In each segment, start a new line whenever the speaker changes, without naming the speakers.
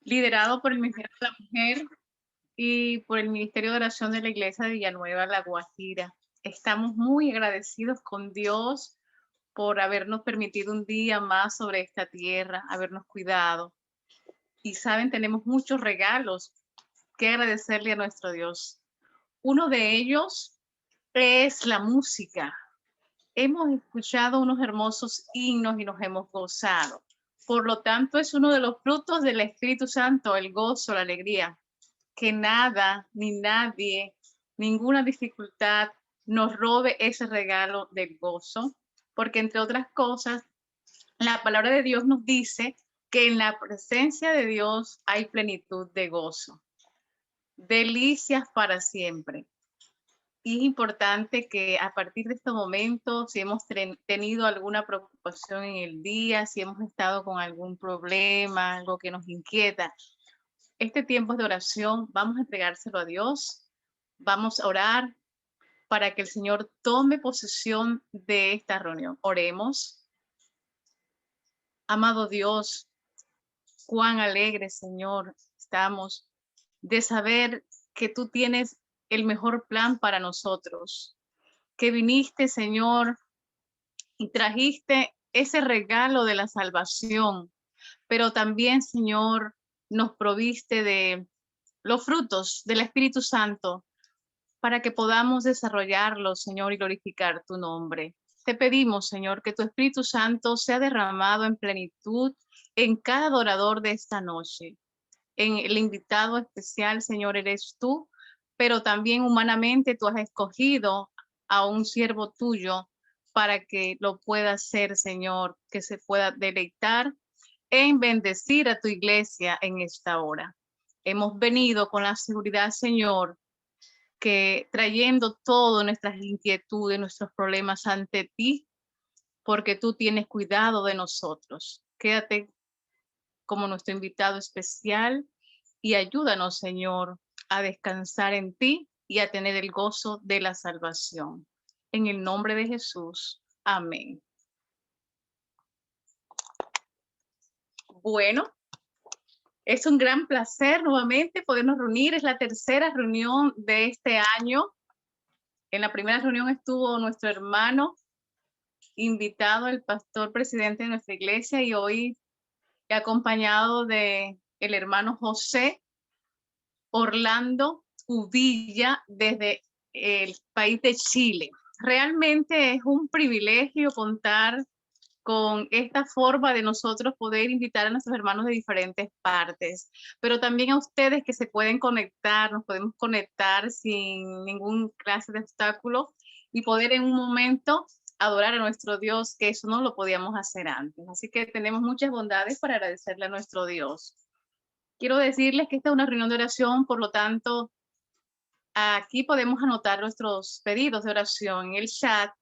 liderado por el Ministerio de la Mujer y por el Ministerio de Oración de la Iglesia de Villanueva, La Guajira. Estamos muy agradecidos con Dios por habernos permitido un día más sobre esta tierra, habernos cuidado. Y saben, tenemos muchos regalos que agradecerle a nuestro Dios. Uno de ellos es la música. Hemos escuchado unos hermosos himnos y nos hemos gozado. Por lo tanto, es uno de los frutos del Espíritu Santo, el gozo, la alegría. Que nada ni nadie, ninguna dificultad nos robe ese regalo del gozo, porque entre otras cosas, la palabra de Dios nos dice que en la presencia de Dios hay plenitud de gozo, delicias para siempre. Y es importante que a partir de este momento, si hemos tenido alguna preocupación en el día, si hemos estado con algún problema, algo que nos inquieta, este tiempo de oración, vamos a entregárselo a Dios, vamos a orar para que el Señor tome posesión de esta reunión. Oremos. Amado Dios, cuán alegre, Señor, estamos de saber que tú tienes el mejor plan para nosotros, que viniste, Señor, y trajiste ese regalo de la salvación, pero también, Señor, nos proviste de los frutos del Espíritu Santo para que podamos desarrollarlos, Señor, y glorificar tu nombre. Te pedimos, Señor, que tu Espíritu Santo sea derramado en plenitud en cada adorador de esta noche. En el invitado especial, Señor, eres tú, pero también humanamente tú has escogido a un siervo tuyo para que lo pueda hacer, Señor, que se pueda deleitar en bendecir a tu iglesia en esta hora. Hemos venido con la seguridad, Señor, que trayendo todas nuestras inquietudes, nuestros problemas ante ti, porque tú tienes cuidado de nosotros. Quédate como nuestro invitado especial y ayúdanos, Señor, a descansar en ti y a tener el gozo de la salvación. En el nombre de Jesús. Amén. Bueno, es un gran placer nuevamente podernos reunir. Es la tercera reunión de este año. En la primera reunión estuvo nuestro hermano invitado, el pastor presidente de nuestra iglesia, y hoy acompañado de el hermano José Orlando Uvilla desde el país de Chile. Realmente es un privilegio contar con esta forma de nosotros poder invitar a nuestros hermanos de diferentes partes, pero también a ustedes que se pueden conectar, nos podemos conectar sin ningún clase de obstáculo y poder en un momento adorar a nuestro Dios, que eso no lo podíamos hacer antes. Así que tenemos muchas bondades para agradecerle a nuestro Dios. Quiero decirles que esta es una reunión de oración, por lo tanto, aquí podemos anotar nuestros pedidos de oración en el chat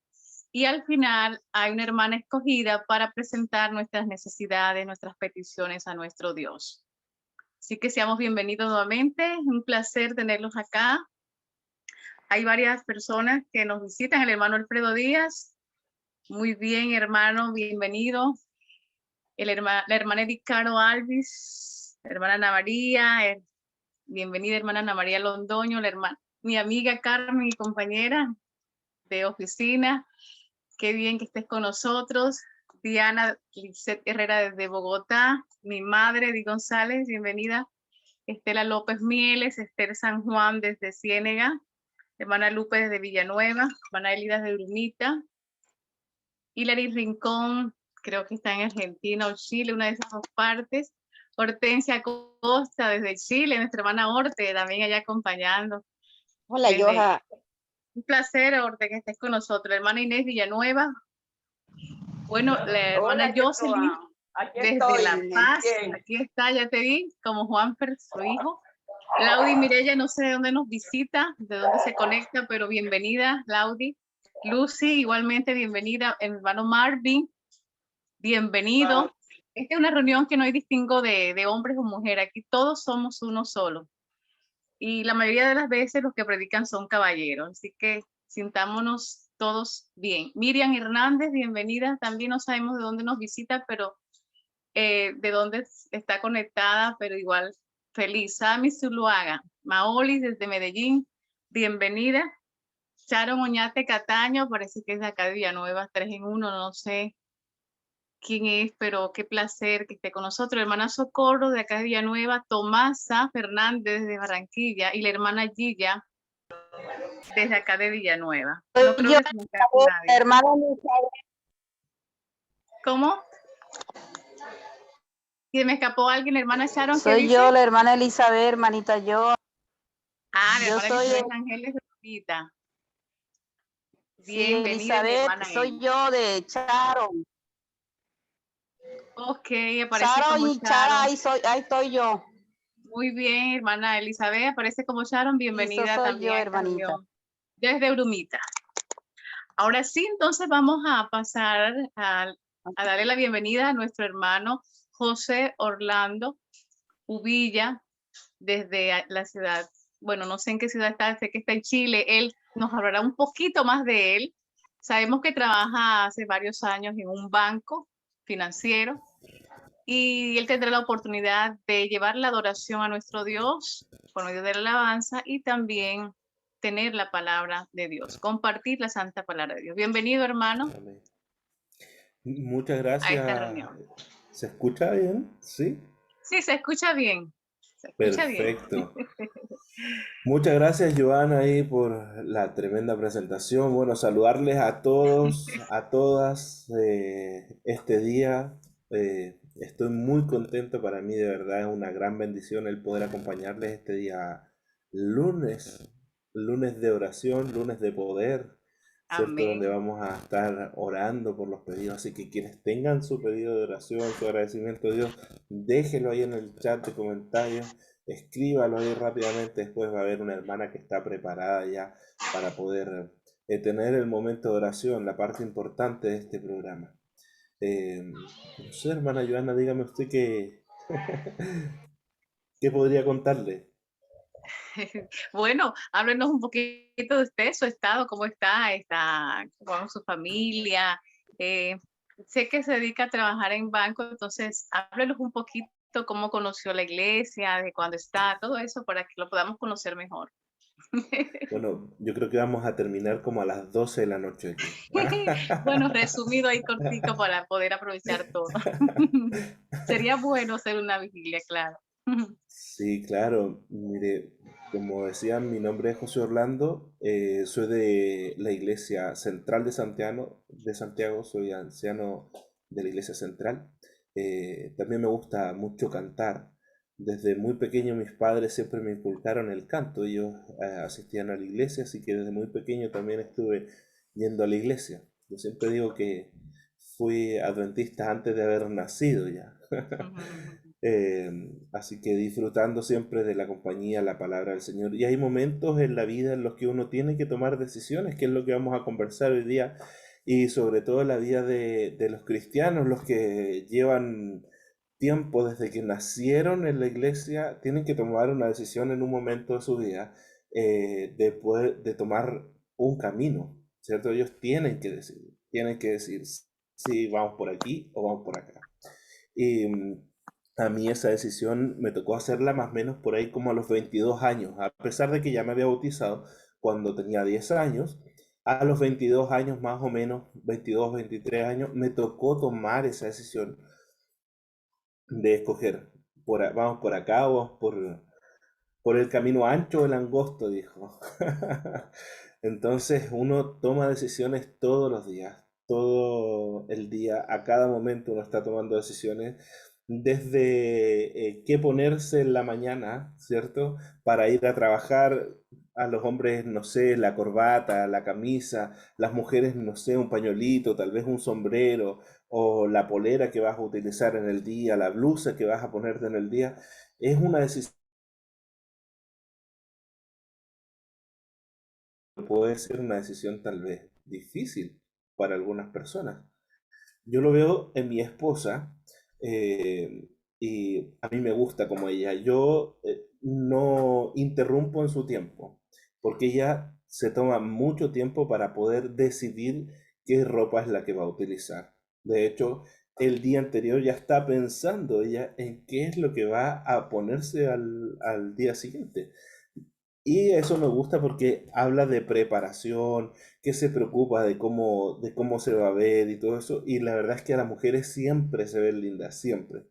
y al final hay una hermana escogida para presentar nuestras necesidades, nuestras peticiones a nuestro Dios. Así que seamos bienvenidos nuevamente, es un placer tenerlos acá. Hay varias personas que nos visitan, el hermano Alfredo Díaz. Muy bien, hermano, bienvenido. La hermana Edith Caro Alvis, la hermana Ana María, bienvenida hermana Ana María Londoño, mi amiga Carmen y compañera de oficina. Qué bien que estés con nosotros. Diana Lisset Herrera desde Bogotá, mi madre Di González, bienvenida. Estela López Mieles, Esther San Juan desde Ciénega, hermana Lupe desde Villanueva, hermana Elida de Urmita, Hilary Rincón, creo que está en Argentina o Chile, una de esas dos partes. Hortensia Costa desde Chile, nuestra hermana Orte también allá acompañando.
Hola, Joja.
Un placer, Orte, que estés con nosotros. La hermana Inés Villanueva. Bueno, la hermana Jocelyn desde La Paz. Aquí está, ya te vi, como Juanfer, su hijo. Laudi Mireya, no sé de dónde nos visita, de dónde se conecta, pero bienvenida, Laudi. Lucy, igualmente bienvenida. Hermano Marvin, bienvenido. Esta es una reunión que no hay distingo de hombres o mujeres, aquí todos somos uno solo. Y la mayoría de las veces los que predican son caballeros, así que sintámonos todos bien. Miriam Hernández, bienvenida, también no sabemos de dónde nos visita, pero de dónde está conectada, pero igual feliz. Sami Zuluaga, Maoli desde Medellín, bienvenida. Sharon Oñate Cataño, parece que es de acá de Villanueva, 3 en 1, no sé quién es, pero qué placer que esté con nosotros. Hermana Socorro de acá de Villanueva, Tomasa Fernández de Barranquilla y la hermana Gilla desde acá de Villanueva. No creo
Yo,
que se me escape nadie.
hermana Elizabeth.
¿Cómo? ¿Si me escapó alguien, hermana Sharon, qué
Soy
dice?
yo, la hermana Elizabeth, hermanita yo.
Ah, la
Yo
hermana
soy,
Elizabeth Ángeles de Lupita.
sí,
Bienvenida, mi
Elizabeth,
hermana
soy
Eli.
yo de Sharon.
Ok, aparece
Sharon
como
y Chara,
Sharon.
ahí estoy yo.
Muy bien, hermana Elizabeth, aparece como Sharon.
Y eso
Bienvenida
soy
también
yo,
a esta
hermanita.
reunión desde Brumita. Ahora sí, entonces vamos a pasar a darle la bienvenida a nuestro hermano José Orlando Uvilla desde la ciudad. Bueno, no sé en qué ciudad está, sé que está en Chile. Él nos hablará un poquito más de él. Sabemos que trabaja hace varios años en un banco financiero y él tendrá la oportunidad de llevar la adoración a nuestro Dios por medio de la alabanza y también tener la palabra de Dios, compartir la santa palabra de Dios. Bienvenido, hermano,
Amén. Muchas
a esta
gracias.
reunión.
¿Se escucha bien? Sí.
Sí, se escucha bien. Se escucha bien.
Perfecto. Muchas gracias, Joana, ahí por la tremenda presentación. Bueno, saludarles a todos, a todas este día. Estoy muy contento, para mí de verdad es una gran bendición el poder acompañarles este día lunes, lunes de oración, lunes de poder, ¿cierto? Donde
Amén.
vamos a estar orando por los pedidos. Así que quienes tengan su pedido de oración, su agradecimiento a Dios, déjenlo ahí en el chat de comentarios. Escríbalo ahí rápidamente, después va a haber una hermana que está preparada ya para poder tener el momento de oración, la parte importante de este programa. No sé, hermana Joana, dígame usted qué podría contarle.
Bueno, háblenos un poquito de usted, su estado, cómo está con su familia. Eh, Sé que se dedica a trabajar en banco, entonces háblenos un poquito cómo conoció la iglesia, de cuándo está, todo eso para que lo podamos conocer mejor.
Bueno, yo creo que vamos a terminar como a las 12 de la noche aquí.
Bueno, resumido ahí cortico para poder aprovechar todo. Sería bueno hacer una vigilia, claro.
Sí, claro. Mire, como decía, mi nombre es José Orlando, soy de la Iglesia Central de Santiago, soy anciano de la Iglesia Central. También me gusta mucho cantar. Desde muy pequeño mis padres siempre me inculcaron el canto. Ellos asistían a la iglesia, así que desde muy pequeño también estuve yendo a la iglesia. Yo siempre digo que fui adventista antes de haber nacido ya. Así que disfrutando siempre de la compañía, la palabra del Señor. Y hay momentos en la vida en los que uno tiene que tomar decisiones, que es lo que vamos a conversar hoy día, y sobre todo en la vida de los cristianos, los que llevan tiempo desde que nacieron en la iglesia, tienen que tomar una decisión en un momento de su vida, de tomar un camino, ¿cierto? Ellos tienen que decir si vamos por aquí o vamos por acá. Y a mí esa decisión me tocó hacerla más o menos por ahí como a los 22 años, a pesar de que ya me había bautizado cuando tenía 10 años, a los 22 años más o menos, 22, 23 años, me tocó tomar esa decisión de escoger, vamos por acá o vamos por el camino ancho o el angosto, dijo. Entonces uno toma decisiones todos los días, todo el día, a cada momento uno está tomando decisiones desde qué ponerse en la mañana, ¿cierto? Para ir a trabajar, a los hombres, no sé, la corbata, la camisa, las mujeres, no sé, un pañuelito, tal vez un sombrero, o la polera que vas a utilizar en el día, la blusa que vas a ponerte en el día. Es una decisión, puede ser una decisión tal vez difícil para algunas personas. Yo lo veo en mi esposa, y a mí me gusta como ella. Yo no interrumpo en su tiempo, porque ella se toma mucho tiempo para poder decidir qué ropa es la que va a utilizar. De hecho, el día anterior ya está pensando ella en qué es lo que va a ponerse al día siguiente. Y eso me gusta porque habla de preparación, que se preocupa de cómo se va a ver y todo eso. Y la verdad es que a las mujeres siempre se ven lindas, siempre.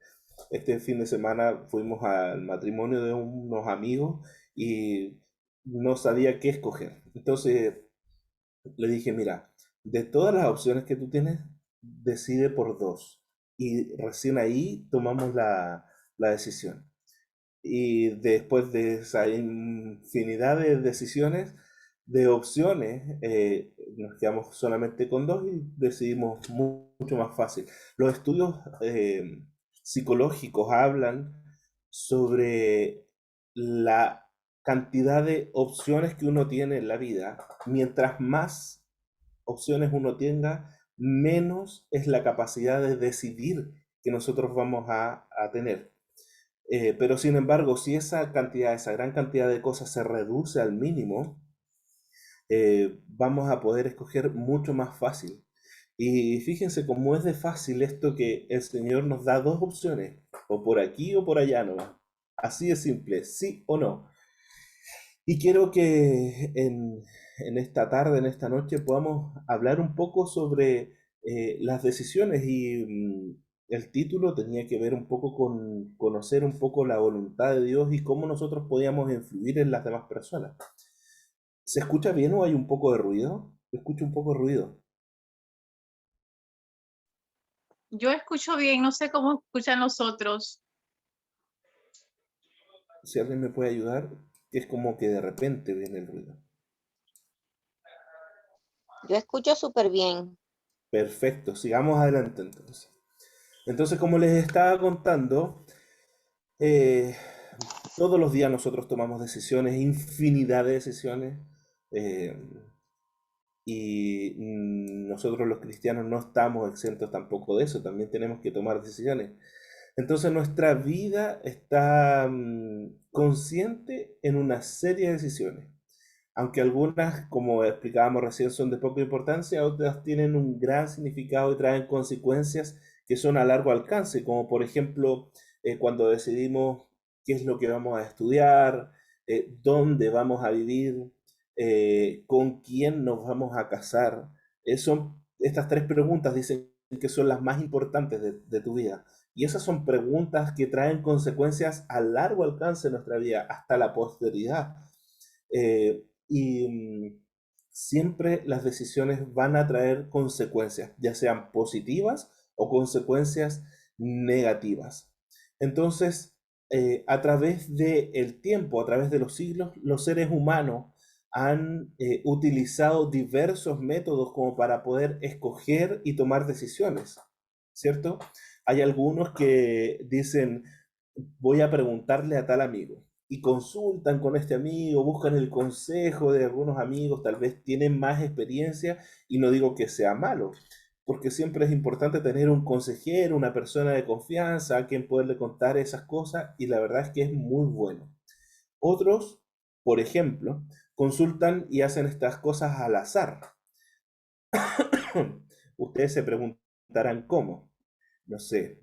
Este fin de semana fuimos al matrimonio de unos amigos y no sabía qué escoger. Entonces le dije, mira, de todas las opciones que tú tienes, decide por dos. Y recién ahí tomamos la decisión. Y después de esa infinidad de decisiones, de opciones, nos quedamos solamente con dos y decidimos mucho más fácil. Los estudios psicológicos hablan sobre la cantidad de opciones que uno tiene en la vida. Mientras más opciones uno tenga, menos es la capacidad de decidir que nosotros vamos a tener. Pero sin embargo, si esa cantidad, esa gran cantidad de cosas se reduce al mínimo, vamos a poder escoger mucho más fácil. Y fíjense cómo es de fácil esto que el Señor nos da dos opciones, o por aquí o por allá, ¿no? Así de simple, sí o no. Y quiero que en esta tarde, en esta noche, podamos hablar un poco sobre las decisiones y el título tenía que ver un poco con conocer un poco la voluntad de Dios y cómo nosotros podíamos influir en las demás personas. ¿Se escucha bien o hay un poco de ruido? Escucho un poco de ruido.
Yo escucho bien, no sé cómo escuchan los otros.
Si alguien me puede ayudar, es como que de repente viene el ruido.
Yo escucho súper bien.
Perfecto, sigamos adelante entonces. Entonces, como les estaba contando, Eh, todos los días nosotros tomamos decisiones, infinidad de decisiones, eh, y nosotros los cristianos no estamos exentos tampoco de eso, también tenemos que tomar decisiones. Entonces nuestra vida está consciente en una serie de decisiones, aunque algunas, como explicábamos recién, son de poca importancia, otras tienen un gran significado y traen consecuencias que son a largo alcance, como por ejemplo cuando decidimos qué es lo que vamos a estudiar, dónde vamos a vivir, con quién nos vamos a casar. Son estas tres preguntas, dicen que son las más importantes de tu vida. Y esas son preguntas que traen consecuencias a largo alcance en nuestra vida, hasta la posteridad. Y siempre las decisiones van a traer consecuencias, ya sean positivas o consecuencias negativas. Entonces, a través del tiempo, a través de los siglos, los seres humanos han utilizado diversos métodos como para poder escoger y tomar decisiones, ¿cierto? Hay algunos que dicen, voy a preguntarle a tal amigo y consultan con este amigo, buscan el consejo de algunos amigos, tal vez tienen más experiencia y no digo que sea malo, porque siempre es importante tener un consejero, una persona de confianza a quien poderle contar esas cosas y la verdad es que es muy bueno. Otros, por ejemplo, consultan y hacen estas cosas al azar. Ustedes se preguntarán cómo. No sé,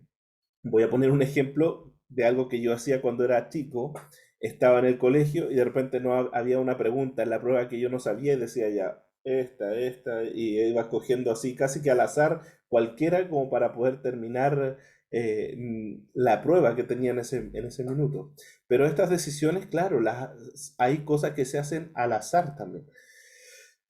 voy a poner un ejemplo de algo que yo hacía cuando era chico. Estaba en el colegio y de repente no había una pregunta en la prueba que yo no sabía y decía ya, esta, y iba escogiendo así casi que al azar cualquiera como para poder terminar la prueba que tenía en ese minuto. Pero estas decisiones, claro, hay cosas que se hacen al azar también.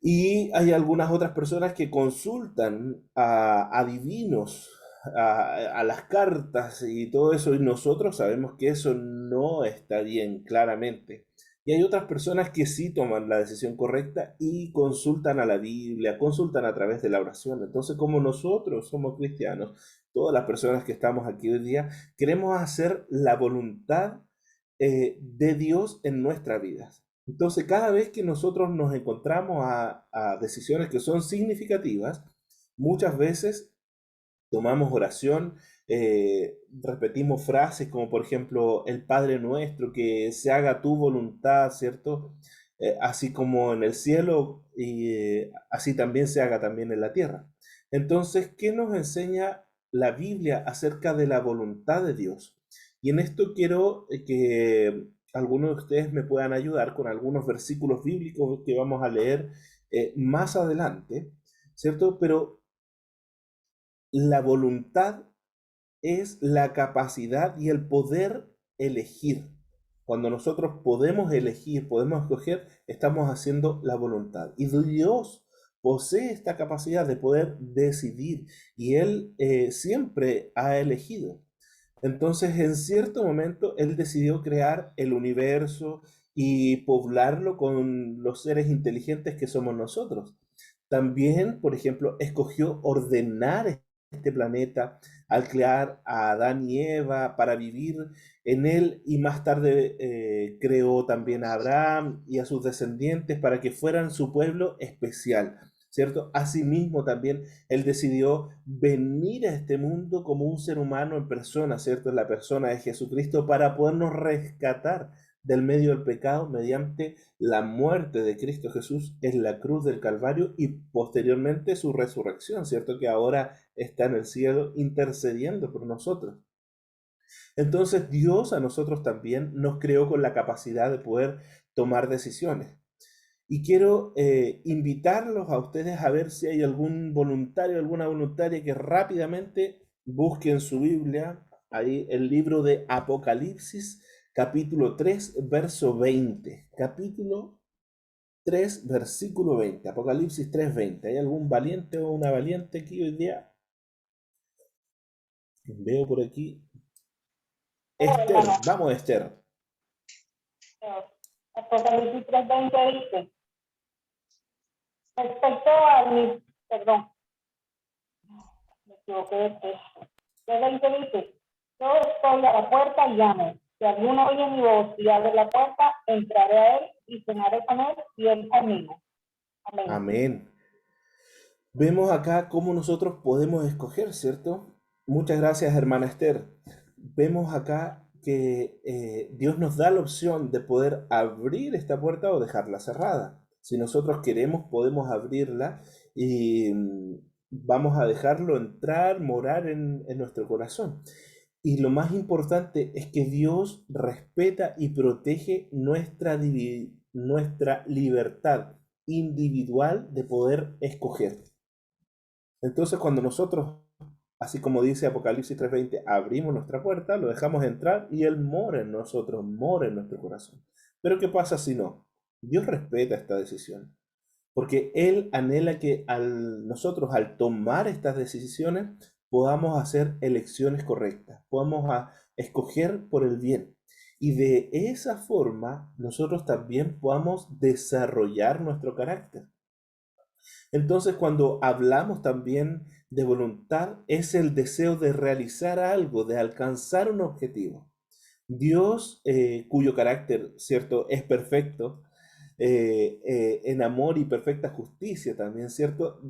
Y hay algunas otras personas que consultan a adivinos, a las cartas y todo eso, y nosotros sabemos que eso no está bien, claramente. Y hay otras personas que sí toman la decisión correcta y consultan a la Biblia, consultan a través de la oración. Entonces, como nosotros somos cristianos, todas las personas que estamos aquí hoy día, queremos hacer la voluntad de Dios en nuestras vidas. Entonces, cada vez que nosotros nos encontramos a decisiones que son significativas, muchas veces tomamos oración, repetimos frases como por ejemplo el Padre Nuestro, que se haga tu voluntad, ¿cierto? Así como en el cielo y así también se haga también en la tierra. Entonces, ¿qué nos enseña la Biblia acerca de la voluntad de Dios. Y en esto quiero que algunos de ustedes me puedan ayudar con algunos versículos bíblicos que vamos a leer más adelante, ¿cierto? Pero la voluntad es la capacidad y el poder elegir. Cuando nosotros podemos elegir, podemos escoger, estamos haciendo la voluntad. Y Dios posee esta capacidad de poder decidir y Él siempre ha elegido. Entonces, en cierto momento, Él decidió crear el universo y poblarlo con los seres inteligentes que somos nosotros. También, por ejemplo, escogió ordenar este planeta al crear a Adán y Eva para vivir en él y más tarde creó también a Abraham y a sus descendientes para que fueran su pueblo especial, ¿cierto? Asimismo también él decidió venir a este mundo como un ser humano en persona, ¿cierto? En la persona de Jesucristo para podernos rescatar del medio del pecado mediante la muerte de Cristo Jesús en la cruz del Calvario y posteriormente su resurrección, ¿cierto? Que ahora está en el cielo intercediendo por nosotros. Entonces Dios a nosotros también nos creó con la capacidad de poder tomar decisiones. Y quiero invitarlos a ustedes a ver si hay algún voluntario, alguna voluntaria que rápidamente busque en su Biblia ahí el libro de Apocalipsis, capítulo 3, verso 20. Capítulo 3, versículo 20. Apocalipsis 3, 20. ¿Hay algún valiente o una valiente aquí hoy día? Veo por aquí. Esther, vamos Esther.
Apocalipsis 3:20 dice, respecto a mi, perdón, me equivoqué de texto. 3:20 dice, yo estoy a la puerta y llamo. Si alguno oye mi voz y abre la puerta, entraré a él y cenaré con él y él conmigo. Amén.
Amén. Vemos acá cómo nosotros podemos escoger, ¿cierto? Muchas gracias, hermana Esther. Vemos acá que Dios nos da la opción de poder abrir esta puerta o dejarla cerrada. Si nosotros queremos, podemos abrirla y vamos a dejarlo entrar, morar en nuestro corazón. Y lo más importante es que Dios respeta y protege nuestra libertad individual de poder escoger. Entonces, cuando nosotros, así como dice Apocalipsis 3:20, abrimos nuestra puerta, lo dejamos entrar y Él mora en nosotros, mora en nuestro corazón. Pero ¿qué pasa si no? Dios respeta esta decisión, porque Él anhela que nosotros, al tomar estas decisiones, podamos hacer elecciones correctas, podamos escoger por el bien. Y de esa forma, nosotros también podamos desarrollar nuestro carácter. Entonces, cuando hablamos también de voluntad, es el deseo de realizar algo, de alcanzar un objetivo. Dios, cuyo carácter, ¿cierto?, es perfecto, en amor y perfecta justicia también, ¿cierto?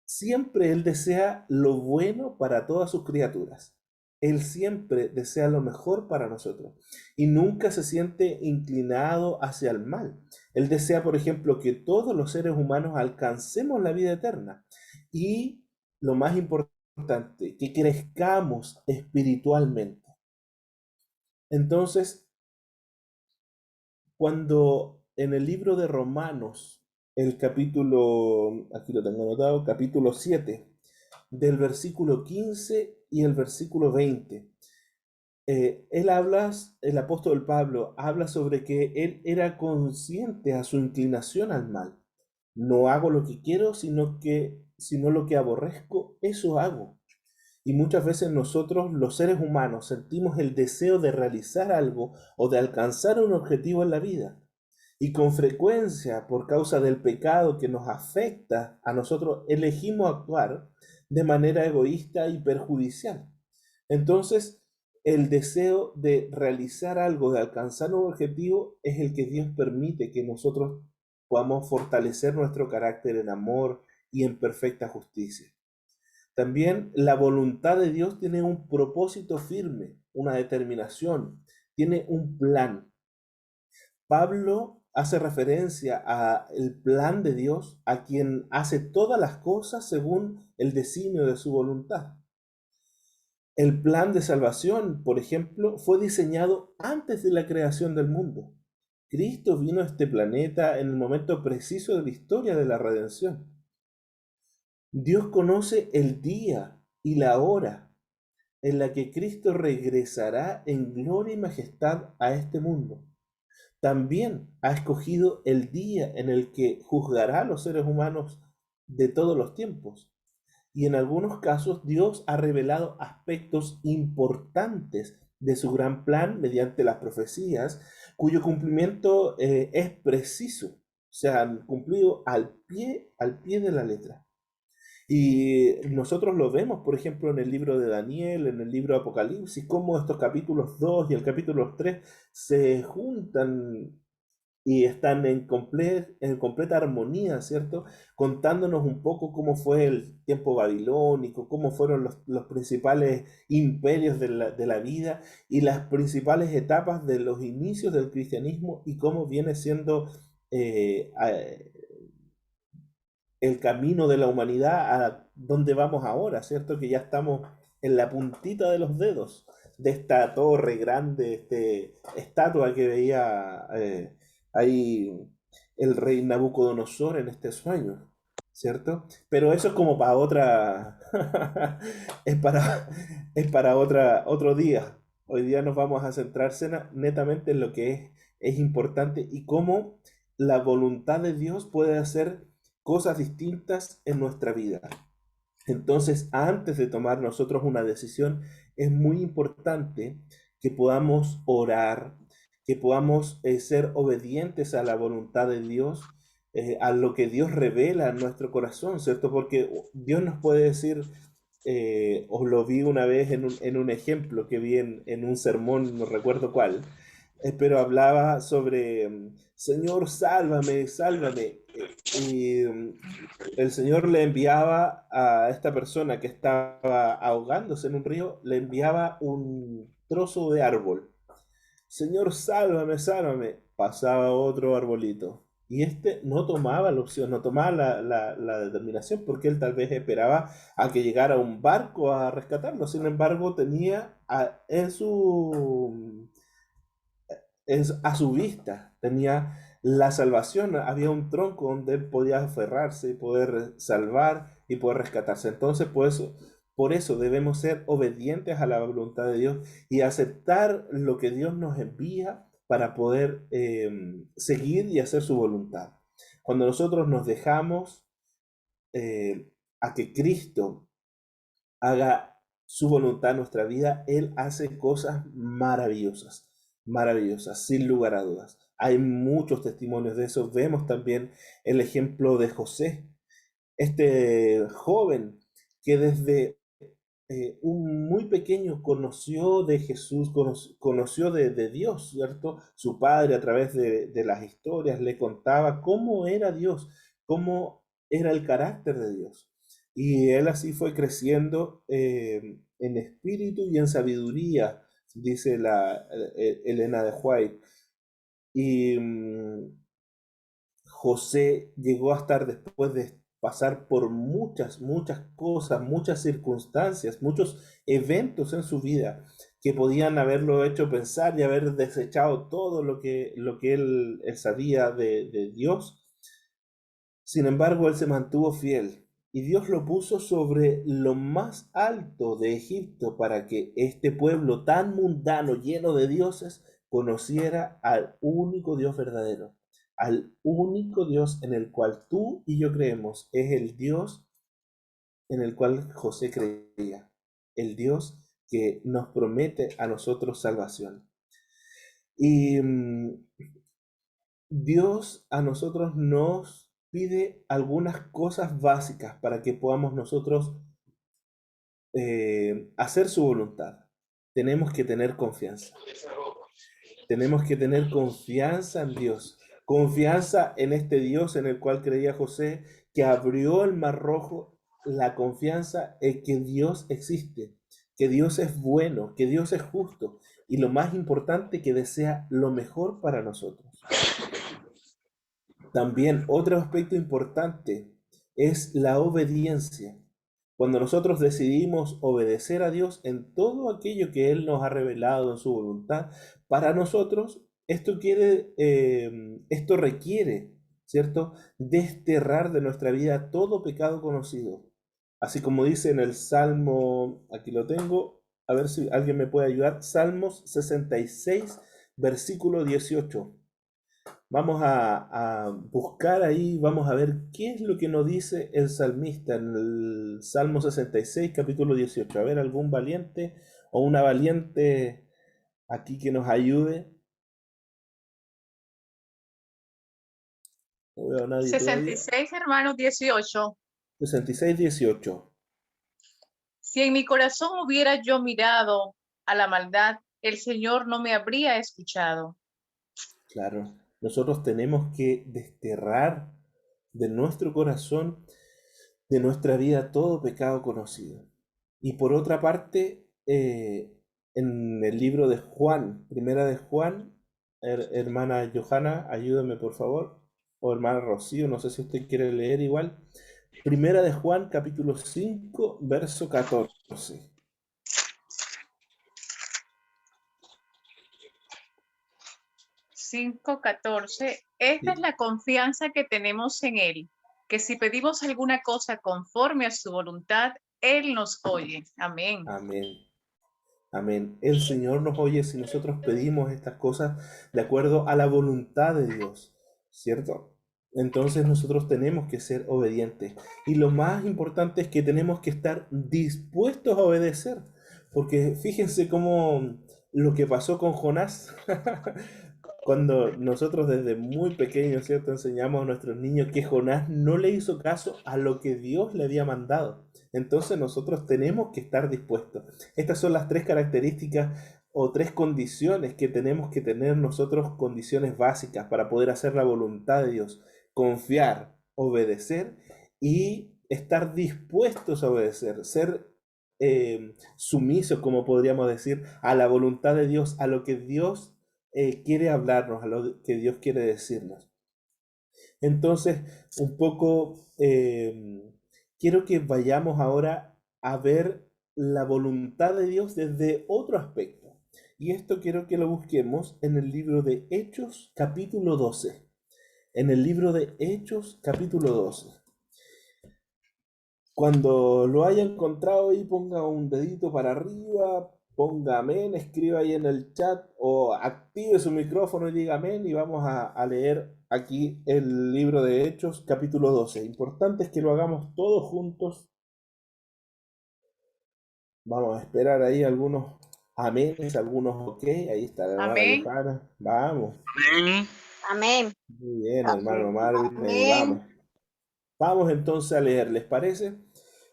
Siempre Él desea lo bueno para todas sus criaturas. Él siempre desea lo mejor para nosotros y nunca se siente inclinado hacia el mal. Él desea, por ejemplo, que todos los seres humanos alcancemos la vida eterna y, lo más importante, que crezcamos espiritualmente. Entonces, cuando en el libro de Romanos, el capítulo, aquí lo tengo anotado, capítulo 7, del versículo 15 y el versículo 20, el apóstol Pablo habla sobre que él era consciente a su inclinación al mal. No hago lo que quiero, sino lo que aborrezco, eso hago. Y muchas veces nosotros, los seres humanos, sentimos el deseo de realizar algo o de alcanzar un objetivo en la vida. Y con frecuencia, por causa del pecado que nos afecta a nosotros, elegimos actuar de manera egoísta y perjudicial. Entonces, el deseo de realizar algo, de alcanzar un objetivo, es el que Dios permite que nosotros podamos fortalecer nuestro carácter en amor y en perfecta justicia. También la voluntad de Dios tiene un propósito firme, una determinación, tiene un plan. Pablo hace referencia al plan de Dios, a quien hace todas las cosas según el designio de su voluntad. El plan de salvación, por ejemplo, fue diseñado antes de la creación del mundo. Cristo vino a este planeta en el momento preciso de la historia de la redención. Dios conoce el día y la hora en la que Cristo regresará en gloria y majestad a este mundo. También ha escogido el día en el que juzgará a los seres humanos de todos los tiempos. Y en algunos casos Dios ha revelado aspectos importantes de su gran plan mediante las profecías, cuyo cumplimiento es preciso, se han cumplido al pie de la letra. Y nosotros lo vemos, por ejemplo, en el libro de Daniel, en el libro de Apocalipsis, cómo estos capítulos 2 y el capítulo 3 se juntan y están en completa armonía, ¿cierto? Contándonos un poco cómo fue el tiempo babilónico, cómo fueron los principales imperios de la vida y las principales etapas de los inicios del cristianismo y cómo viene siendo el camino de la humanidad a donde vamos ahora, ¿cierto? Que ya estamos en la puntita de los dedos de esta torre grande, estatua que veía ahí el rey Nabucodonosor en este sueño, ¿cierto? Pero eso es como para otra, es para, es para otro día. Hoy día nos vamos a centrar netamente en lo que es importante y cómo la voluntad de Dios puede hacer cosas distintas en nuestra vida. Entonces, antes de tomar nosotros una decisión, es muy importante que podamos orar, que podamos ser obedientes a la voluntad de Dios, a lo que Dios revela en nuestro corazón, ¿cierto? Porque Dios nos puede decir, os lo vi una vez en un ejemplo que vi en un sermón, no recuerdo cuál, pero hablaba sobre, Señor, sálvame, sálvame. Y el Señor le enviaba a esta persona que estaba ahogándose en un río, le enviaba un trozo de árbol. Señor, sálvame, sálvame. Pasaba otro arbolito. Y este no tomaba la opción, no tomaba la determinación, porque él tal vez esperaba a que llegara un barco a rescatarlo. Sin embargo, tenía a su vista, tenía la salvación, había un tronco donde él podía aferrarse y poder salvar y poder rescatarse. Entonces, por eso debemos ser obedientes a la voluntad de Dios y aceptar lo que Dios nos envía para poder seguir y hacer su voluntad. Cuando nosotros nos dejamos a que Cristo haga su voluntad en nuestra vida, Él hace cosas maravillosas, maravillosas, sin lugar a dudas. Hay muchos testimonios de eso. Vemos también el ejemplo de José, este joven que desde un muy pequeño conoció de Jesús, conoció de Dios, ¿cierto? Su padre a través de las historias le contaba cómo era Dios, cómo era el carácter de Dios. Y él así fue creciendo en espíritu y en sabiduría, dice Elena de White. Y José llegó a estar, después de pasar por muchas, muchas cosas, muchas circunstancias, muchos eventos en su vida que podían haberlo hecho pensar y haber desechado todo lo que él sabía de Dios. Sin embargo, él se mantuvo fiel y Dios lo puso sobre lo más alto de Egipto para que este pueblo tan mundano, lleno de dioses, conociera al único Dios verdadero, al único Dios en el cual tú y yo creemos. Es el Dios en el cual José creía, el Dios que nos promete a nosotros salvación. Y Dios a nosotros nos pide algunas cosas básicas para que podamos nosotros hacer su voluntad. Tenemos que tener confianza. Tenemos que tener confianza en Dios. Confianza en este Dios en el cual creía José, que abrió el Mar Rojo. La confianza en que Dios existe, que Dios es bueno, que Dios es justo. Y lo más importante, que desea lo mejor para nosotros. También otro aspecto importante es la obediencia. Cuando nosotros decidimos obedecer a Dios en todo aquello que Él nos ha revelado en su voluntad, para nosotros esto requiere, ¿cierto?, desterrar de nuestra vida todo pecado conocido. Así como dice en el Salmo, aquí lo tengo, a ver si alguien me puede ayudar, Salmos 66, versículo 18. Vamos a buscar ahí, vamos a ver qué es lo que nos dice el salmista en el Salmo 66, capítulo 18. A ver, algún valiente o una valiente aquí que nos ayude. No veo a nadie todavía.
66, hermanos, 18.
66, 18.
Si en mi corazón hubiera yo mirado a la maldad, el Señor no me habría escuchado.
Claro, nosotros tenemos que desterrar de nuestro corazón, de nuestra vida, todo pecado conocido. Y por otra parte, en el libro de Juan, primera de Juan, hermana Johanna, ayúdame por favor, o hermana Rocío, no sé si usted quiere leer igual. Primera de Juan, capítulo 5, verso 14.
5:14. Esta es la confianza que tenemos en Él, que si pedimos alguna cosa conforme a su voluntad, Él nos oye. Amén.
Amén. Amén. El Señor nos oye si nosotros pedimos estas cosas de acuerdo a la voluntad de Dios, ¿cierto? Entonces nosotros tenemos que ser obedientes. Y lo más importante es que tenemos que estar dispuestos a obedecer. Porque fíjense cómo lo que pasó con Jonás, cuando nosotros desde muy pequeños, ¿cierto?, enseñamos a nuestros niños que Jonás no le hizo caso a lo que Dios le había mandado. Entonces nosotros tenemos que estar dispuestos. Estas son las tres características o tres condiciones que tenemos que tener nosotros, condiciones básicas para poder hacer la voluntad de Dios. Confiar, obedecer y estar dispuestos a obedecer, ser sumisos, como podríamos decir, a la voluntad de Dios, a lo que Dios quiere hablarnos, a lo que Dios quiere decirnos. Entonces, un poco quiero que vayamos ahora a ver la voluntad de Dios desde otro aspecto. Y esto quiero que lo busquemos en el libro de Hechos, capítulo 12. En el libro de Hechos, capítulo 12. Cuando lo haya encontrado ahí, ponga un dedito para arriba, ponga amén, escriba ahí en el chat o active su micrófono y diga amén y vamos a leer aquí el libro de Hechos, capítulo 12. Importante es que lo hagamos todos juntos. Vamos a esperar ahí algunos aménes, algunos ok. Ahí está la hermana
Amén.
Johanna. Vamos.
Amén.
Amén.
Muy bien,
Amén.
hermano Marvin. Ahí
Amén.
vamos. Vamos entonces a leer, ¿les parece?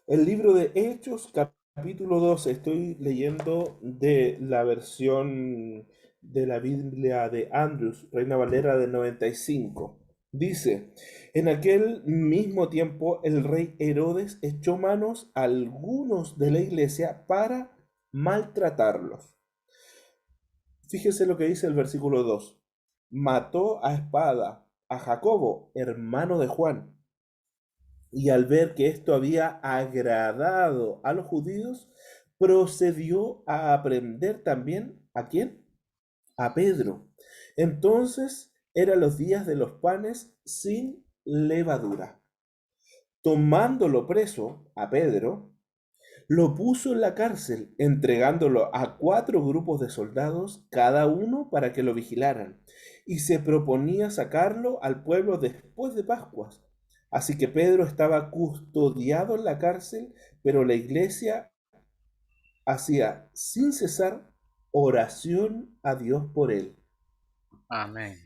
El libro de Hechos, capítulo 12, estoy leyendo de la versión de la Biblia de Andrews, Reina Valera del 95. Dice, en aquel mismo tiempo el rey Herodes echó manos a algunos de la iglesia para maltratarlos. Fíjese lo que dice el versículo 2. Mató a espada a Jacobo, hermano de Juan. Y al ver que esto había agradado a los judíos, procedió a aprender también ¿a quién? A Pedro. Entonces eran los días de los panes sin levadura. Tomándolo preso a Pedro, lo puso en la cárcel, entregándolo a 4 grupos de soldados, cada uno para que lo vigilaran, y se proponía sacarlo al pueblo después de Pascuas. Así que Pedro estaba custodiado en la cárcel, pero la iglesia hacía sin cesar oración a Dios por él.
Amén.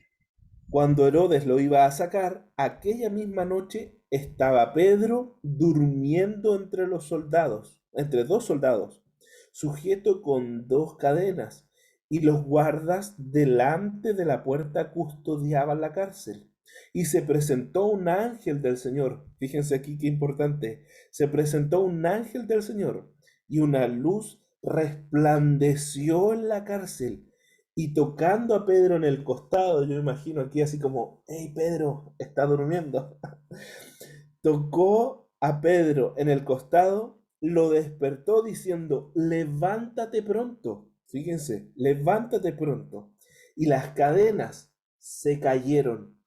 Cuando Herodes lo iba a sacar, aquella misma noche estaba Pedro durmiendo entre los soldados, entre 2 soldados, sujeto con 2 cadenas, y los guardas delante de la puerta custodiaban la cárcel. Y se presentó un ángel del Señor. Fíjense aquí qué importante. Se presentó un ángel del Señor y una luz resplandeció en la cárcel. Y tocando a Pedro en el costado, yo imagino aquí así como, hey Pedro, está durmiendo. Tocó a Pedro en el costado lo despertó diciendo, levántate pronto. Fíjense, levántate pronto. Y las cadenas se cayeron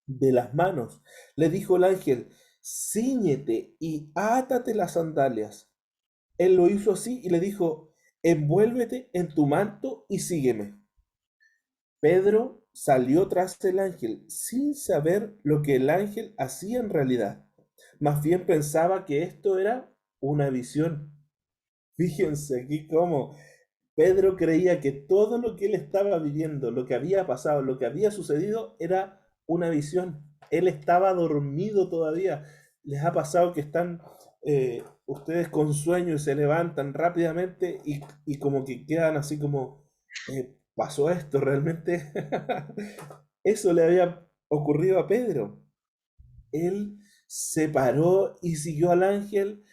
de las manos. Le dijo el ángel, cíñete y átate las sandalias. Él lo hizo así y le dijo, envuélvete en tu manto y sígueme. Pedro salió tras el ángel sin saber lo que el ángel hacía en realidad. Más bien pensaba que esto era una visión. Fíjense aquí cómo Pedro creía que todo lo que él estaba viviendo, lo que había pasado, lo que había sucedido, era una visión. Él estaba dormido todavía. Les ha pasado que están ustedes con sueño y se levantan rápidamente y como que quedan así como, ¿pasó esto realmente? Eso le había ocurrido a Pedro. Él se paró y siguió al ángel,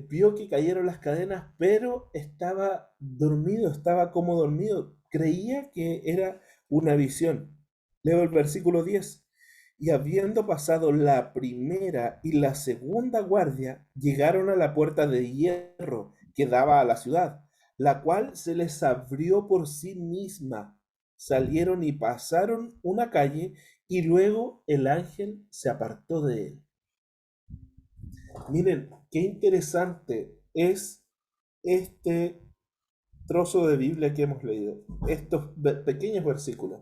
vio que cayeron las cadenas, pero estaba dormido, estaba como dormido. Creía que era una visión. Leo el versículo 10. Y habiendo pasado la primera y la segunda guardia, llegaron a la puerta de hierro que daba a la ciudad, la cual se les abrió por sí misma. Salieron y pasaron una calle y luego el ángel se apartó de él. Miren, qué interesante es este trozo de Biblia que hemos leído, estos pequeños versículos,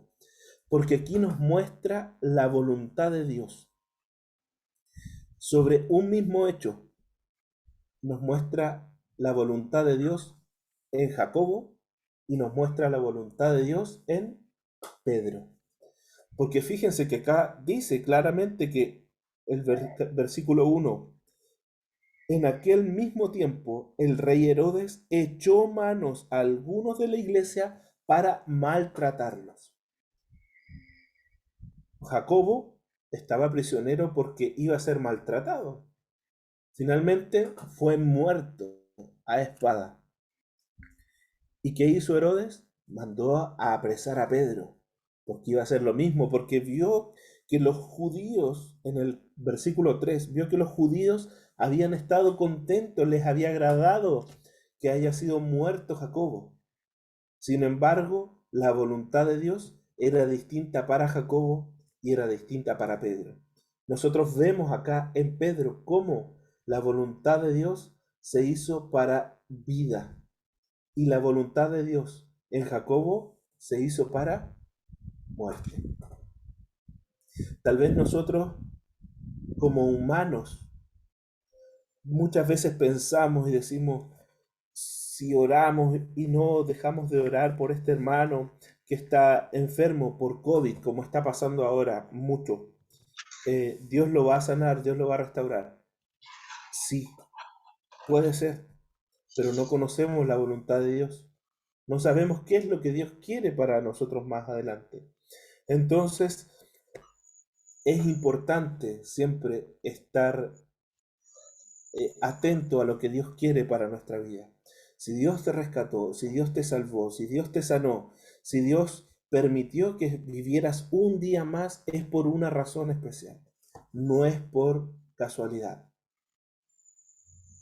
porque aquí nos muestra la voluntad de Dios sobre un mismo hecho. Nos muestra la voluntad de Dios en Jacobo y nos muestra la voluntad de Dios en Pedro. Porque fíjense que acá dice claramente que el versículo 1, en aquel mismo tiempo el rey Herodes echó manos a algunos de la iglesia para maltratarlos. Jacobo estaba prisionero porque iba a ser maltratado. Finalmente fue muerto a espada. ¿Y qué hizo Herodes? Mandó a apresar a Pedro, porque iba a hacer lo mismo, porque vio que los judíos, en el versículo 3, vio que los judíos habían estado contentos, les había agradado que haya sido muerto Jacobo. Sin embargo, la voluntad de Dios era distinta para Jacobo y era distinta para Pedro. Nosotros vemos acá en Pedro cómo la voluntad de Dios se hizo para vida y la voluntad de Dios en Jacobo se hizo para muerte. Tal vez nosotros, como humanos, muchas veces pensamos y decimos, si oramos y no dejamos de orar por este hermano que está enfermo por COVID, como está pasando ahora mucho, Dios lo va a sanar, Dios lo va a restaurar. Sí, puede ser, pero no conocemos la voluntad de Dios. No sabemos qué es lo que Dios quiere para nosotros más adelante. Entonces, es importante siempre estar atento a lo que Dios quiere para nuestra vida. Si Dios te rescató, si Dios te salvó, si Dios te sanó, si Dios permitió que vivieras un día más, es por una razón especial. No es por casualidad.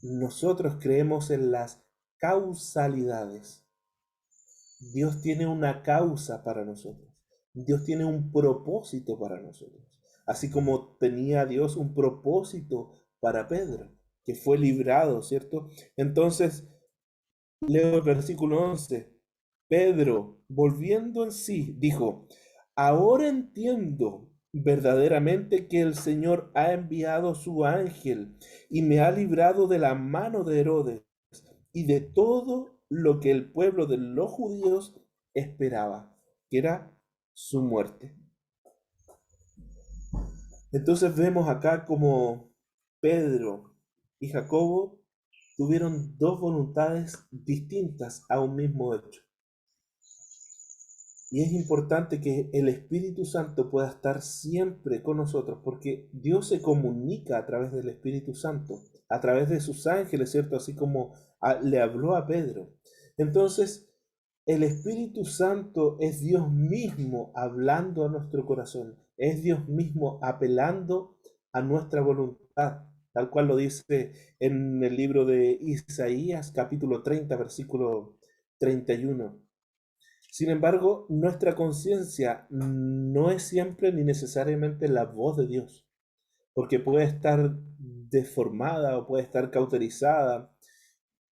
Nosotros creemos en las causalidades. Dios tiene una causa para nosotros. Dios tiene un propósito para nosotros. Así como tenía Dios un propósito para Pedro, que fue librado, ¿cierto? Entonces, leo el versículo 11. Pedro, volviendo en sí, dijo, ahora entiendo verdaderamente que el Señor ha enviado su ángel y me ha librado de la mano de Herodes y de todo lo que el pueblo de los judíos esperaba, que era su muerte. Entonces vemos acá como Pedro y Jacobo tuvieron dos voluntades distintas a un mismo hecho. Y es importante que el Espíritu Santo pueda estar siempre con nosotros, porque Dios se comunica a través del Espíritu Santo, a través de sus ángeles, ¿cierto? Así como le habló a Pedro. Entonces, el Espíritu Santo es Dios mismo hablando a nuestro corazón, es Dios mismo apelando a nuestra voluntad. tal cual lo dice en el libro de Isaías, capítulo 30, versículo 31. Sin embargo, nuestra conciencia no es siempre ni necesariamente la voz de Dios, porque puede estar deformada o puede estar cauterizada,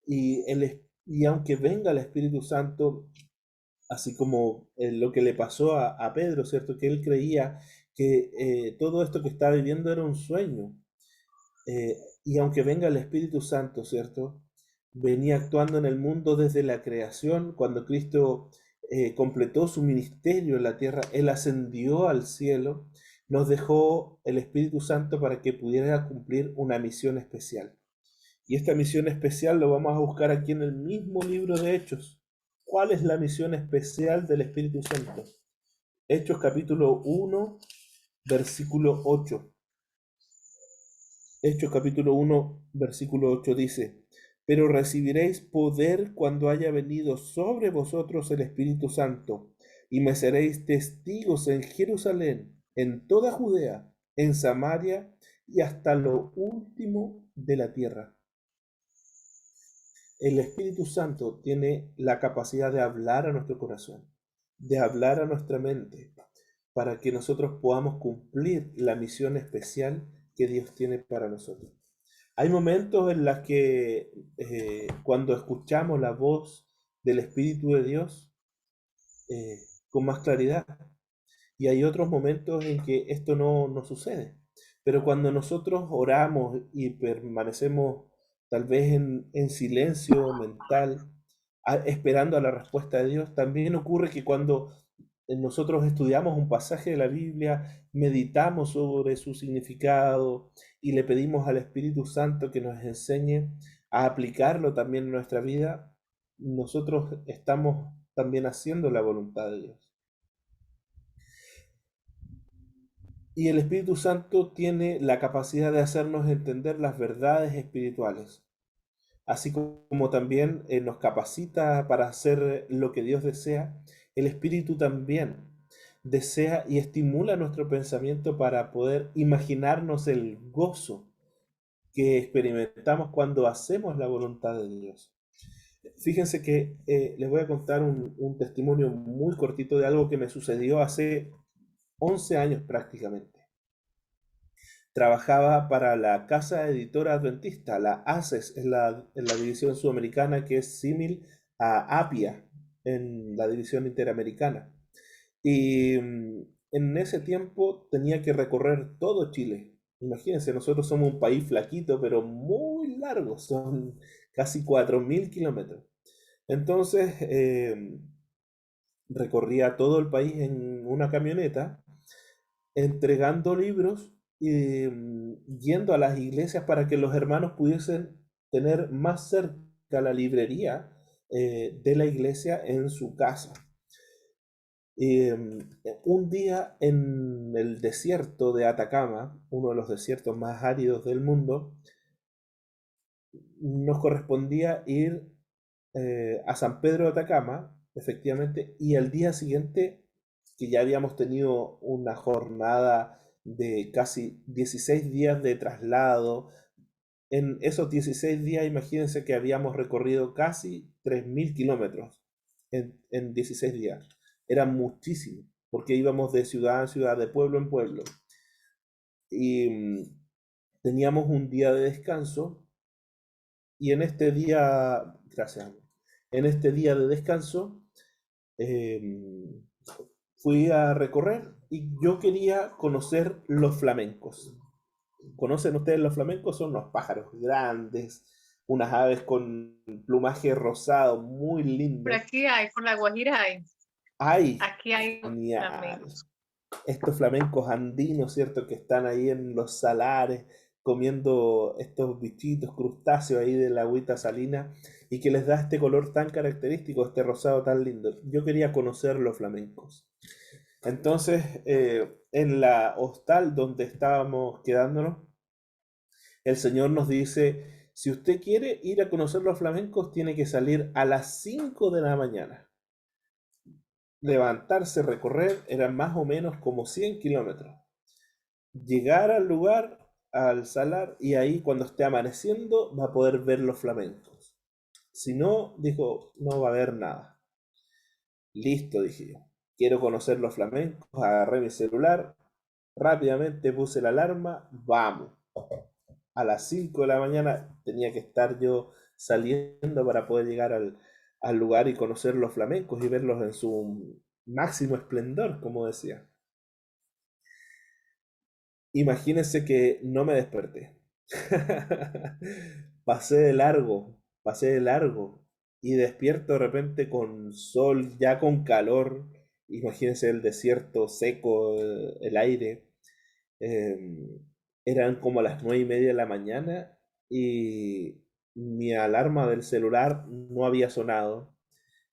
y aunque venga el Espíritu Santo, así como lo que le pasó a Pedro, ¿cierto? Que él creía que todo esto que estaba viviendo era un sueño. Y aunque venga el Espíritu Santo, ¿cierto? Venía actuando en el mundo desde la creación. Cuando Cristo completó su ministerio en la tierra, Él ascendió al cielo, nos dejó el Espíritu Santo para que pudiera cumplir una misión especial. Y esta misión especial lo vamos a buscar aquí en el mismo libro de Hechos. ¿Cuál es la misión especial del Espíritu Santo? Hechos capítulo 1, versículo 8. Hechos capítulo 1, versículo 8 dice: pero recibiréis poder cuando haya venido sobre vosotros el Espíritu Santo, y me seréis testigos en Jerusalén, en toda Judea, en Samaria y hasta lo último de la tierra. El Espíritu Santo tiene la capacidad de hablar a nuestro corazón, de hablar a nuestra mente, para que nosotros podamos cumplir la misión especial que Dios tiene para nosotros. Hay momentos en los que cuando escuchamos la voz del Espíritu de Dios con más claridad, y hay otros momentos en que esto no sucede. Pero cuando nosotros oramos y permanecemos tal vez en silencio mental, esperando a la respuesta de Dios, también ocurre que cuando nosotros estudiamos un pasaje de la Biblia, meditamos sobre su significado y le pedimos al Espíritu Santo que nos enseñe a aplicarlo también en nuestra vida, nosotros estamos también haciendo la voluntad de Dios. Y el Espíritu Santo tiene la capacidad de hacernos entender las verdades espirituales, así como también nos capacita para hacer lo que Dios desea. El Espíritu también desea y estimula nuestro pensamiento para poder imaginarnos el gozo que experimentamos cuando hacemos la voluntad de Dios. Fíjense que les voy a contar un testimonio muy cortito de algo que me sucedió hace 11 años prácticamente. Trabajaba para la casa editora adventista, la ACES, en la división sudamericana, que es símil a APIA en la división interamericana. Y en ese tiempo tenía que recorrer todo Chile. Imagínense, nosotros somos un país flaquito, pero muy largo, son casi 4.000 kilómetros. Entonces, recorría todo el país en una camioneta, entregando libros y yendo a las iglesias para que los hermanos pudiesen tener más cerca la librería de la iglesia en su casa. Un día en el desierto de Atacama, uno de los desiertos más áridos del mundo, nos correspondía ir a San Pedro de Atacama, efectivamente, y al día siguiente, que ya habíamos tenido una jornada de casi 16 días de traslado, en esos 16 días, imagínense que habíamos recorrido casi 3.000 kilómetros en 16 días. Era muchísimo, porque íbamos de ciudad en ciudad, de pueblo en pueblo. Y teníamos un día de descanso, y en este día, gracias, en este día de descanso, fui a recorrer y yo quería conocer los flamencos. ¿Conocen ustedes los flamencos? Son unos pájaros grandes, unas aves con plumaje rosado, muy
Por
lindos.
aquí hay, por La Guajira hay.
¡Ay!
Aquí hay
Genial.
flamencos.
Estos flamencos andinos, ¿cierto? Que están ahí en los salares comiendo estos bichitos, crustáceos ahí de la agüita salina y que les da este color tan característico, este rosado tan lindo. Yo quería conocer los flamencos. Entonces, en la hostal donde estábamos quedándonos, el Señor nos dice, si usted quiere ir a conocer los flamencos, tiene que salir a las 5 de la mañana. Levantarse, recorrer, eran más o menos como 100 kilómetros. Llegar al lugar al salar y ahí cuando esté amaneciendo va a poder ver los flamencos. Si no, dijo, no va a haber nada. Listo, dije yo. Quiero conocer los flamencos, agarré mi celular, rápidamente puse la alarma, vamos. A las 5 de la mañana tenía que estar yo saliendo para poder llegar al lugar y conocer los flamencos y verlos en su máximo esplendor, como decía. Imagínense que no me desperté. Pasé de largo y despierto de repente con sol, ya con calor. Imagínense el desierto seco, el aire. Eh, Eran como las 9:30 de la mañana y mi alarma del celular no había sonado.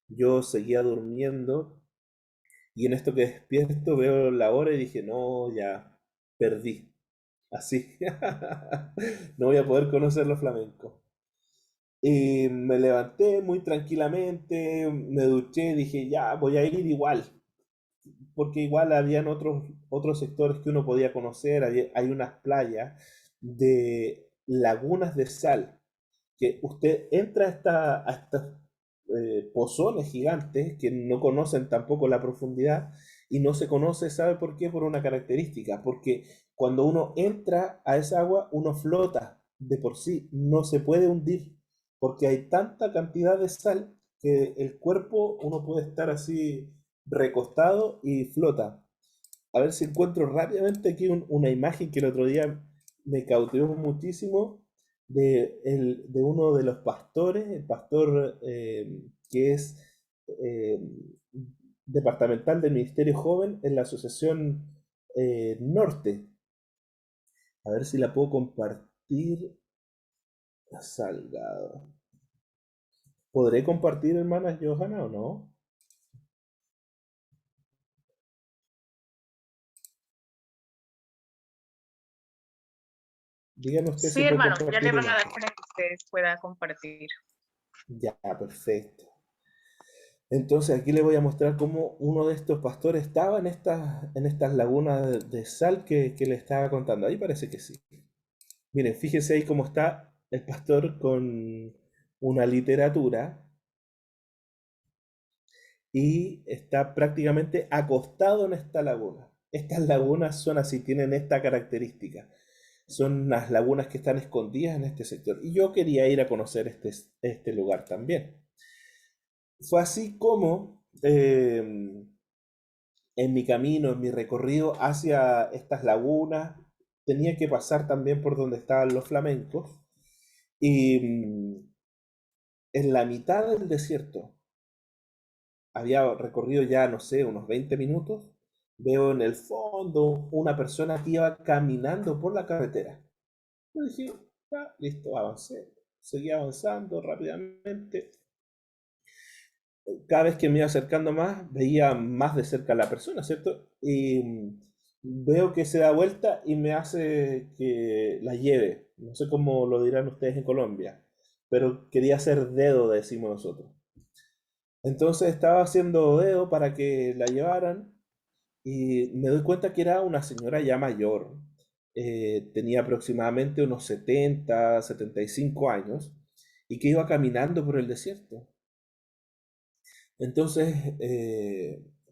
Yo seguía durmiendo y en esto que despierto veo la hora y dije, no, ya perdí. Así. No voy a poder conocer los flamencos. Y me levanté muy tranquilamente, me duché, dije, ya, voy a ir igual, porque igual habían otros sectores que uno podía conocer, hay unas playas de lagunas de sal, que usted entra a estas pozones gigantes que no conocen tampoco la profundidad y no se conoce, ¿sabe por qué? Por una característica, porque cuando uno entra a esa agua, uno flota de por sí, no se puede hundir, porque hay tanta cantidad de sal que el cuerpo, uno puede estar así recostado y flota. A ver si encuentro rápidamente aquí una imagen que el otro día me cautivó muchísimo de uno de los pastores, el pastor que es eh, departamental del Ministerio Joven en la Asociación Norte. A ver si la puedo compartir. Salgado. ¿Podré compartir, hermana Johanna, o no? Dígame usted si
Sí,
puedo
hermano, ya le
compartir o
van
no.
a dar para que usted pueda compartir.
Ya, perfecto. Entonces aquí le voy a mostrar cómo uno de estos pastores estaba en estas lagunas de sal que le estaba contando. Ahí parece que sí. Miren, fíjense ahí cómo está el pastor con una literatura y está prácticamente acostado en esta laguna. Estas lagunas son así, tienen esta característica. Son las lagunas que están escondidas en este sector. Y yo quería ir a conocer este lugar también. Fue así como en mi camino, en mi recorrido hacia estas lagunas, tenía que pasar también por donde estaban los flamencos. Y en la mitad del desierto, había recorrido ya, no sé, unos 20 minutos, veo en el fondo una persona que iba caminando por la carretera. Yo dije, ya, listo, avancé. Seguí avanzando rápidamente. Cada vez que me iba acercando más, veía más de cerca a la persona, ¿cierto? Y veo que se da vuelta y me hace que la lleve. No sé cómo lo dirán ustedes en Colombia, pero quería hacer dedo, decimos nosotros. Entonces estaba haciendo dedo para que la llevaran y me doy cuenta que era una señora ya mayor. Tenía aproximadamente unos 70, 75 años y que iba caminando por el desierto. Entonces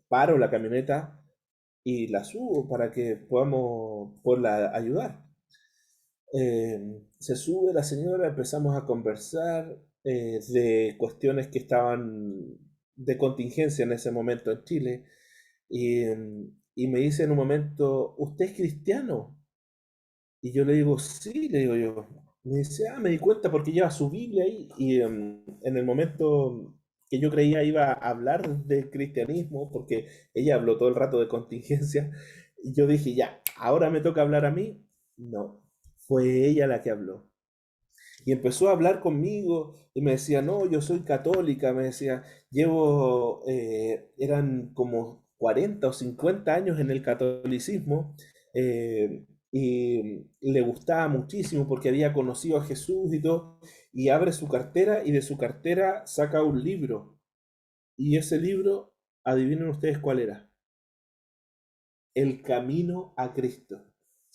paro la camioneta y la subo para que podamos poderla ayudar. Se sube la señora, empezamos a conversar de cuestiones que estaban de contingencia en ese momento en Chile y me dice en un momento, ¿usted es cristiano? Y yo le digo, sí, le digo yo. Me dice, me di cuenta porque lleva su Biblia ahí. Y en el momento que yo creía iba a hablar del cristianismo, porque ella habló todo el rato de contingencia, y yo dije, ya, ahora me toca hablar a mí. No, fue ella la que habló. Y empezó a hablar conmigo y me decía, no, yo soy católica, me decía, eran como 40 o 50 años en el catolicismo y le gustaba muchísimo porque había conocido a Jesús y todo, y abre su cartera y de su cartera saca un libro. Y ese libro, adivinen ustedes cuál era, El Camino a Cristo.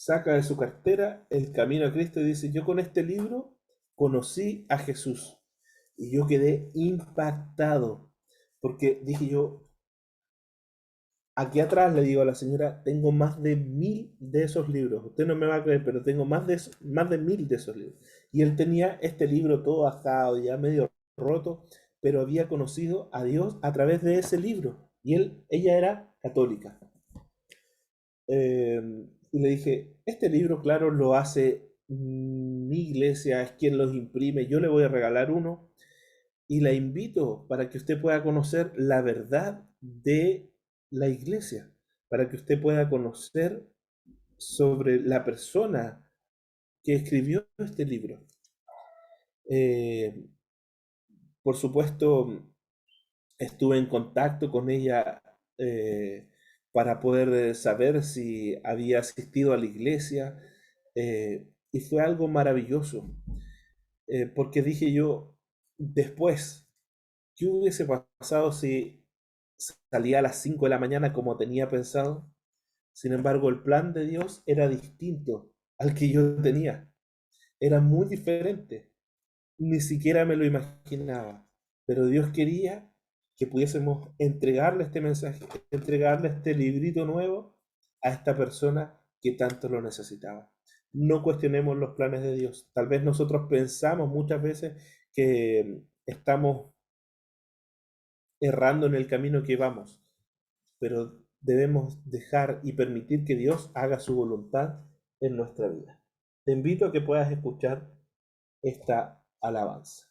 saca de su cartera El Camino a Cristo y dice, yo con este libro conocí a Jesús. Y yo quedé impactado, porque dije yo, aquí atrás le digo a la señora, tengo más de 1000 de esos libros. Usted no me va a creer, pero tengo más de 1000 de esos libros. Y él tenía este libro todo ajado, ya medio roto, pero había conocido a Dios a través de ese libro. Y ella era católica. Y le dije, este libro, claro, lo hace mi iglesia, es quien los imprime, yo le voy a regalar uno y la invito para que usted pueda conocer la verdad de la iglesia, para que usted pueda conocer sobre la persona que escribió este libro. Por supuesto, estuve en contacto con ella para poder saber si había asistido a la iglesia, y fue algo maravilloso, porque dije yo, después, ¿qué hubiese pasado si salía a las 5 de la mañana como tenía pensado? Sin embargo, el plan de Dios era distinto al que yo tenía, era muy diferente, ni siquiera me lo imaginaba, pero Dios quería que pudiésemos entregarle este mensaje, entregarle este librito nuevo a esta persona que tanto lo necesitaba. No cuestionemos los planes de Dios. Tal vez nosotros pensamos muchas veces que estamos errando en el camino que vamos, pero debemos dejar y permitir que Dios haga su voluntad en nuestra vida. Te invito a que puedas escuchar esta alabanza.